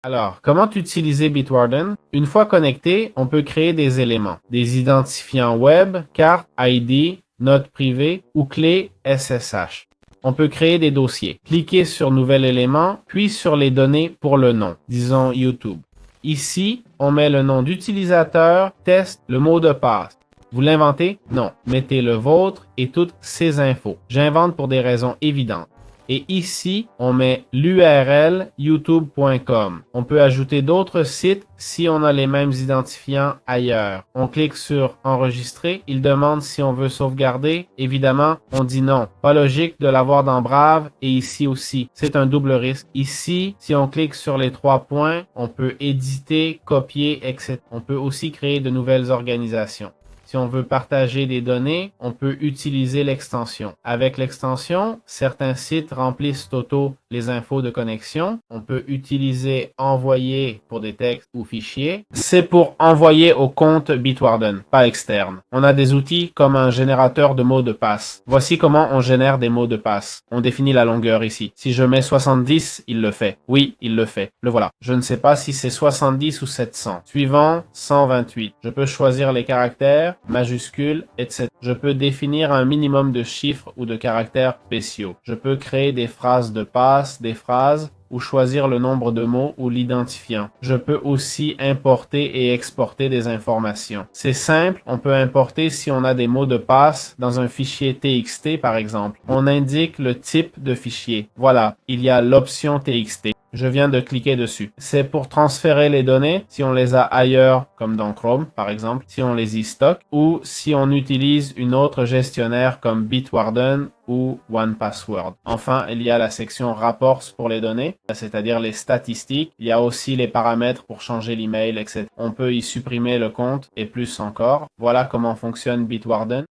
Alors, comment utiliser Bitwarden? Une fois connecté, on peut créer des éléments, des identifiants web, cartes, ID, notes privées ou clés SSH. On peut créer des dossiers. Cliquez sur Nouvel élément, puis sur les données pour le nom, disons YouTube. Ici, on met le nom d'utilisateur, test, le mot de passe. Vous l'inventez? Non. Mettez le vôtre et toutes ces infos. J'invente pour des raisons évidentes. Et ici, on met l'URL youtube.com. On peut ajouter d'autres sites si on a les mêmes identifiants ailleurs. On clique sur enregistrer. Il demande si on veut sauvegarder. Évidemment, on dit non. Pas logique de l'avoir dans Brave et ici aussi. C'est un double risque. Ici, si on clique sur les 3 points, on peut éditer, copier, etc. On peut aussi créer de nouvelles organisations. Si on veut partager des données, on peut utiliser l'extension. Avec l'extension, certains sites remplissent auto les infos de connexion. On peut utiliser envoyer pour des textes ou fichiers. C'est pour envoyer au compte Bitwarden, pas externe. On a des outils comme un générateur de mots de passe. Voici comment on génère des mots de passe. On définit la longueur ici. Si je mets 70, il le fait. Oui, il le fait. Le voilà. Je ne sais pas si c'est 70 ou 700. Suivant, 128. Je peux choisir les caractères, majuscules, etc. Je peux définir un minimum de chiffres ou de caractères spéciaux. Je peux créer des phrases de passe, des phrases, ou choisir le nombre de mots ou l'identifiant. Je peux aussi importer et exporter des informations. C'est simple, on peut importer si on a des mots de passe dans un fichier TXT par exemple. On indique le type de fichier. Voilà, il y a l'option TXT. Je viens de cliquer dessus. C'est pour transférer les données si on les a ailleurs, comme dans Chrome par exemple, si on les y stocke, ou si on utilise une autre gestionnaire comme Bitwarden ou OnePassword. Enfin, il y a la section Rapports pour les données, c'est-à-dire les statistiques. Il y a aussi les paramètres pour changer l'email, etc. On peut y supprimer le compte et plus encore. Voilà comment fonctionne Bitwarden.